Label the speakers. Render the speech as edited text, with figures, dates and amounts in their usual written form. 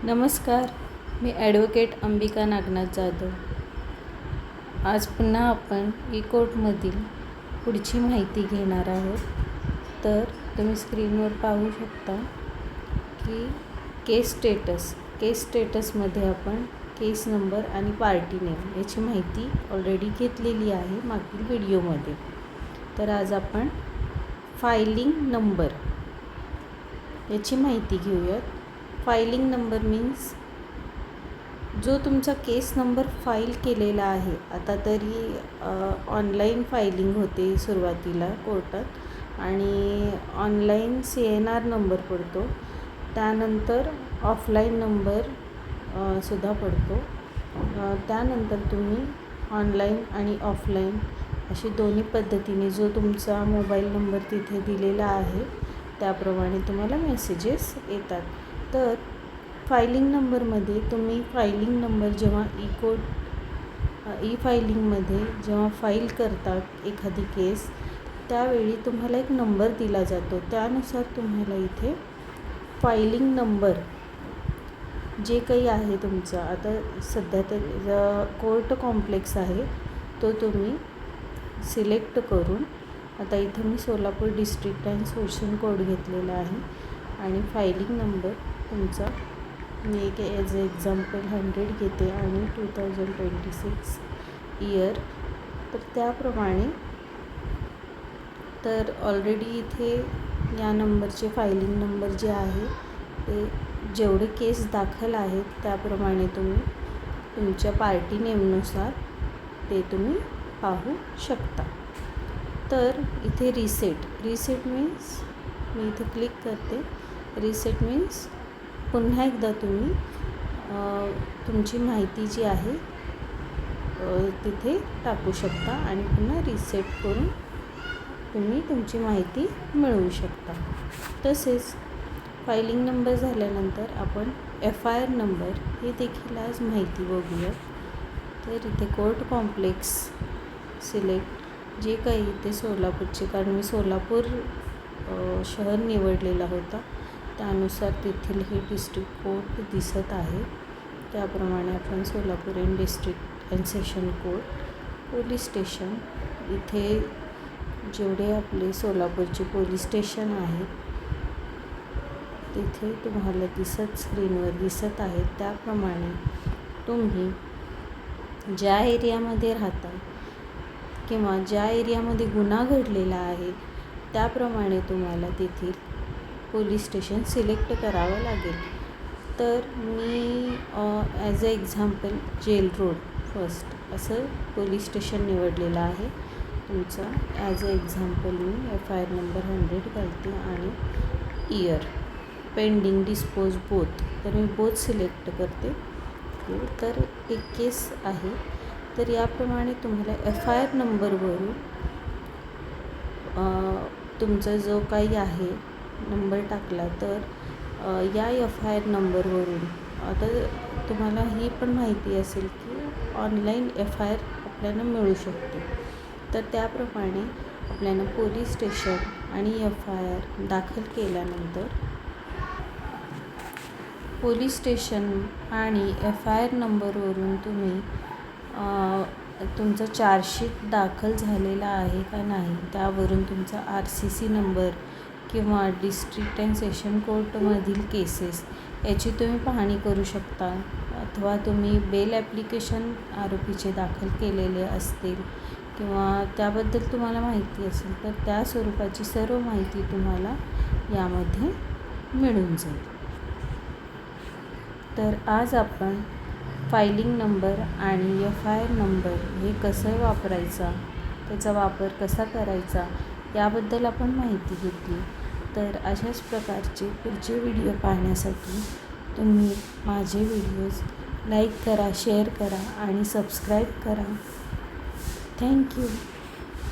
Speaker 1: नमस्कार, मी ॲडव्होकेट अंबिका नागनाथ जाधव. आज पुन्हा आपण ई-कोर्टमधील पुढची माहिती घेणार आहोत. तर तुम्ही स्क्रीनवर पाहू शकता की केस स्टेटसमध्ये आपण केस नंबर आणि पार्टी नेम याची माहिती ऑलरेडी घेतलेली आहे मागील व्हिडिओमध्ये. तर आज आपण फायलिंग नंबर याची माहिती घेऊयात. फायलिंग नंबर मीन्स जो तुमचा केस नंबर फाईल केलेला आहे. आता तरी ऑनलाईन फायलिंग होते सुरुवातीला कोर्टात आणि ऑनलाईन CNR नंबर पडतो, त्यानंतर ऑफलाईन नंबर सुद्धा पडतो. त्यानंतर तुम्ही ऑनलाईन आणि ऑफलाईन अशी दोन्ही पद्धतीने जो तुमचा मोबाईल नंबर तिथे दिलेला आहे त्याप्रमाणे तुम्हाला मेसेजेस येतात. तर फायलिंग नंबरमध्ये तुम्ही फायलिंग नंबर जेव्हा फायलिंगमध्ये जेव्हा फाईल करतात एखादी केस, त्यावेळी तुम्हाला एक नंबर दिला जातो. त्यानुसार तुम्हाला इथे फायलिंग नंबर जे काही आहे तुमचा, आता सध्या तर कोर्ट कॉम्प्लेक्स आहे तो तुम्ही सिलेक्ट करून, आता इथं मी Solapur district and session code घेतलेला आहे आणि फायलिंग नंबर तुमचा मी एक ॲज एक्झाम्पल 100 घेते आणि 2026 इयर. तर त्याप्रमाणे तर ऑलरेडी इथे या नंबरचे फायलिंग नंबर जे आहे ते जेवढे केस दाखल आहेत त्याप्रमाणे तुम्ही तुमच्या पार्टी नेमनुसार ते तुम्ही पाहू शकता. तर इथे रिसेट मीन्स मी इथे क्लिक करते. रिसेट मीन्स पुन्हा एकदा तुम्ही तुमची माहिती जी आहे तिथे टाकू शकता आणि पुन्हा रिसेट करून तुम्ही तुमची माहिती मिळवू शकता. तसेच फायलिंग नंबर झाल्यानंतर आपण FIR नंबर हे देखील आज माहिती बघूया. तर इथे कोर्ट कॉम्प्लेक्स सिलेक्ट जे काही इथे सोलापूरचे, कारण मी सोलापूर शहर निवडलेला होता त्यानुसार तेथील हे डिस्ट्रिक्ट कोर्ट दिसत आहे. त्याप्रमाणे आपण Solapur and district and session court, police station, इथे जेवढे आपले सोलापूरचे पोलीस स्टेशन आहेत तिथे तुम्हाला स्क्रीनवर दिसत आहेत. त्याप्रमाणे तुम्ही ज्या एरियामध्ये राहता किंवा ज्या एरियामध्ये गुन्हा घडलेला आहे त्याप्रमाणे तुम्हाला तेथील पोलीस स्टेशन सिलेक्ट करावं लागेल. तर मी as a example jail road first असं पोलीस स्टेशन निवडलेलं आहे. तुमचा ॲज अ एक्झाम्पल मी FIR नंबर 100 घालते आणि इयर, पेंडिंग, डिस्पोज, बोथ, तर मी बोथ सिलेक्ट करते. तर एक केस आहे. तर याप्रमाणे तुम्हाला FIR नंबरवरून तुमचा जो काही आहे नंबर टाकला तर या FIR नंबरवरून आता तुम्हाला ही पण माहिती असेल की ऑनलाईन FIR आपल्याला मिळू शकते. तर त्याप्रमाणे आपल्याला पोलीस स्टेशन आणि FIR दाखल केल्यानंतर पोलीस स्टेशन आणि FIR नंबरवरून तुम्ही तुमचा चार्जशीट दाखल झालेला आहे का नाही, त्यावरून तुमचा RCC नंबर किंवा डिस्ट्रिक्ट अँड सेशन कोर्टमधील केसेस याची तुम्ही पाहणी करू शकता. अथवा तुम्ही बेल ॲप्लिकेशन आरोपीचे दाखल केलेले असतील किंवा त्याबद्दल तुम्हाला माहिती असेल तर त्या स्वरूपाची सर्व माहिती तुम्हाला यामध्ये मिळून जाईल. तर आज आपण फायलिंग नंबर आणि FIR नंबर हे कसं वापरायचा, त्याचा वापर कसा करायचा याबद्दल आपण माहिती घेतली. तर अशाच प्रकारचे पुढचे व्हिडिओ पाहण्यासाठी तुम्ही माझे व्हिडिओज लाईक करा, शेअर करा आणि सबस्क्राईब करा. थँक्यू.